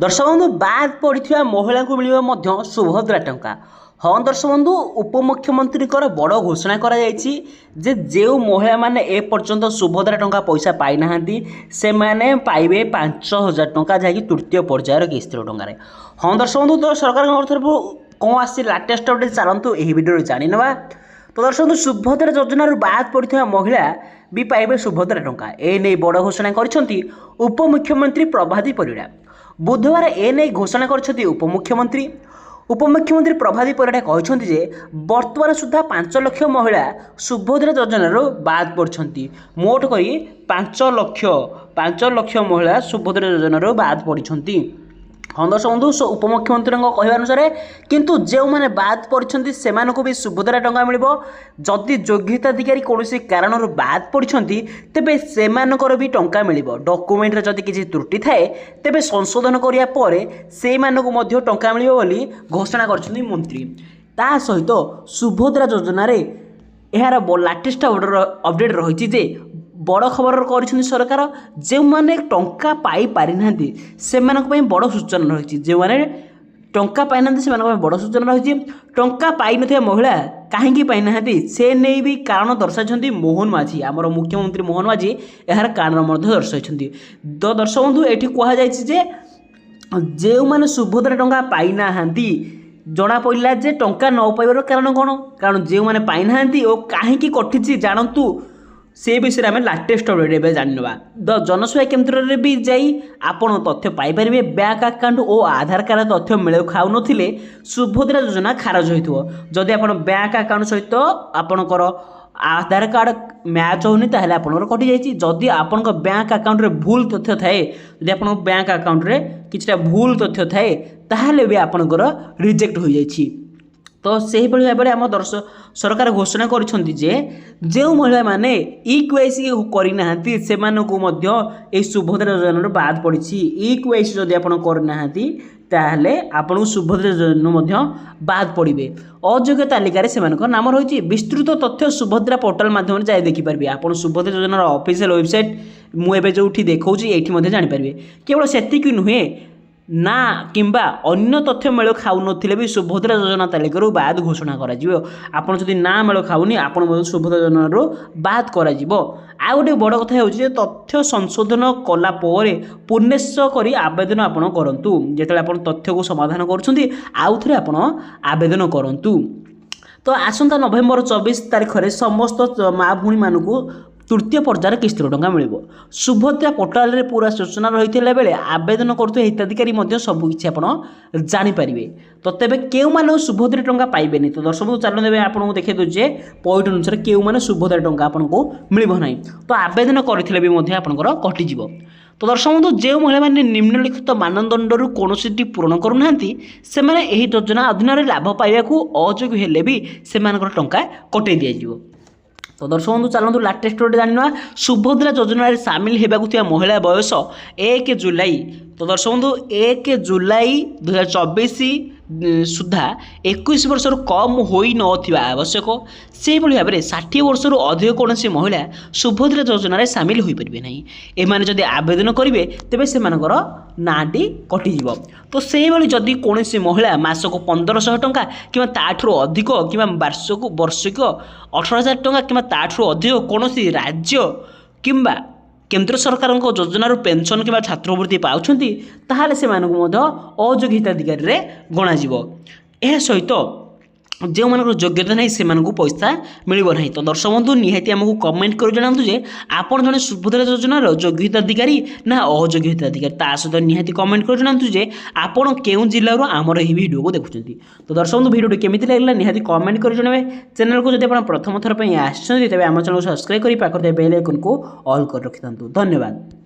दर्शक बंधु बाद पड़ा महिला को मिल सुभद्रा टंका। हाँ दर्शक बंधु उपमुख्यमंत्री बड़ घोषणा जे जो महिला माने ए पर्यंत सुभद्रा टंका पैसा पाई ना से माने पाइबे 5,000 टंका जहाँकि तृतीय पर्यायर किस्ती टंकार। हाँ दर्शक बंधु तो सरकार तरफ कौन आसी लाटेस्ट अपडेट चलतु यही भिडियो जाणीना। तो दर्शक बंधु सुभद्रा योजन बाद पड़ा महिला भी पाइबे सुभद्रा टंका एने बड़ घोषणा कर उपमुख्यमंत्री प्रभाती परिड़ा। बुधवार एने घोषणा कर उपमुख्यमंत्री प्रभाती परिड़ा कहते जे वर्तमान सुधा 5 लाख महिला सुभद्रा योजन बाद पड़ती। मोट करी 5 लाख महिला सुभद्रा योजन बाद पड़ती। हाँ दर्शक बंधु उपमुख्यमंत्री कहवा अनुसार किंतु जो मैंने बाद पड़ती से भी सुभद्रा टंका मिल। जदि योग्यताधिकारी कौन कारण बाद पड़ती तेबे से भी टंका मिल। डॉक्यूमेंट जदि किसी त्रुटि थाए तेबे संशोधन करिया परे से मानकु टंका मिल बोली घोषणा करछन्ती मंत्री। ता सहित सुभद्रा योजना रे यार लाटेस्ट अपडेट रही जे बड़ खबर कर सरकार जो मैंने टंका पाई पारि ना से बड़ सूचना रही। जो मैंने टंका पाई ना से बड़ सूचना रही। टंका पाई न महिला कहीं पाई ना से नहीं भी कारण दर्शाई मोहन माझी आमर मुख्यमंत्री मोहन माझी यार कारण दर्शाई। तो दर्शक बंधु ये कहुए जो मैंने सुभद्रा टंका पाई ना जना पड़ा जे टंका न पाइबार कारण कौन कारण जो मैंने पाई ना कहीं कटि जानतु से विषय में लाटेस्ट अपडेट जानवा। जनसेवा केन्द्र में भी जाई आपण तथ्य पाइपर बैंक अकाउंट और आधार कार्ड तथ्य मिल खाऊ नथिले सुभद्रा योजना खारज होइथो। जदि आपण बैंक अकाउंट सहित आपणकर आधार कार्ड मैच होनी ताहले आपणकर कटि जाइछि। जदि आपण बैंक अकाउंट रे भूल तथ्य थाए जदि आपण बैंक अकाउंट रे किछटा भूल तथ्य थाए ताहले भी आपणकर रिजेक्ट हो जाइछि। तो से भाव में आम सरकार घोषणा कर जो महिला माने EKYC करना से सुभद्रा योजन बाद पड़ी। EKYC जदि आप करना ताहले आपन सुभद्रा योजन बाद पड़े। अयोग्य तालिकार से नाम रही। विस्तृत तथ्य सुभद्रा पोर्टाल माध्यम जाए देखिपारे। आप सुभद्रा योजन ऑफिशियल वेबसाइट मुझे जो देखा ये जानीपारे। केवल से नुहे ना किंबा अन्य तथ्य मेल खाऊ नथिले भी सुभद्रा योजना तालिका बाद घोषणा करा जिवो। आपण जदि ना मेल खाऊनी आपण सुभद्रा योजना बाद करा जिवो। आ गोटे बड़ कथा होउछि तथ्य संशोधन कला परे पुनश्च करी आवेदन आपण करंतु। जेतले आपण तथ्य को समाधान करूछंती आउ थरे आपण आवेदन करंतु। तो आसंता नवेम्बर 24 तारिख रे समस्त माँ भूणी मानकु तृतीय पर्यायर किस्ती टंका मिल। सुभद्रा पोर्टाल रे पूरा सूचना रही बेले आवेदन करुवा हिताधिकारी सबकि आप जानीपारे। तो तेज क्यों मैंने सुभद्रा टंका पाइबेनि। तो दर्शक चलो देवे आपको देखा दूचे पॉइंट अनुसार क्यों मैंने सुभद्रा टंका आपको मिल ना। तो आवेदन करथिले भी आपंकर कटिज। तो दर्शक बंधु जो महिला मैंने निम्नलिखित मानदंड कौन पूरण करूना से योजना अधीन लाभ पाइबा अयोग्य हेले भी से टंका कटे दि। तो दर्शक बंधु चलतु लाटेस्ट जानवा। सुभद्रा योजना सामिल होगा महिला बयस 1 जुलाई। तो दर्शक बंधु 1 जुलाई 2024 सुधा 21 वर्ष कम हो नथिबा आवश्यक। से भाव में 60 वर्ष अधिक कौन महिला सुभद्रा योजन सामिल हो पारे ना। एमाने जदि आवेदन करेंगे तेज से नाटी कटिज। तो से जदि कौन महिला मासक 1500 टंका कि ताठू अधिक कि वर्षक 18,000 टंका कि ताठू अधिक कौन राज्य किंबा केंद्र सरकार योजन पेंशन कि छात्रवृत्ति पाँच ताहले से अयोग्य हिताधिकारी गणा। यह सहित जो मान योग्यता नहीं से पैसा मिल ना। तो दर्शक बंधु निहाती आमको कमेंट कर जनातु जे आपण जने सुभद्रा योजनार योग्य हिताधिकारी ना अयोग्य हिताधिकारी ता सहित निहाती कमेंट कर जनातु जे आपण केउं जिल्लारो आमर एही वीडियो को देखुछंती। तो दर्शक बंधु वीडियो केमिति लागला निहाती कमेंट कर जणावे। चैनल को जदि आपण प्रथम थर पई आछन तबे आम चैनल सब्सक्राइब करी पाखर बेल आइकन को ऑल कर रखिथांतु। धन्यवाद।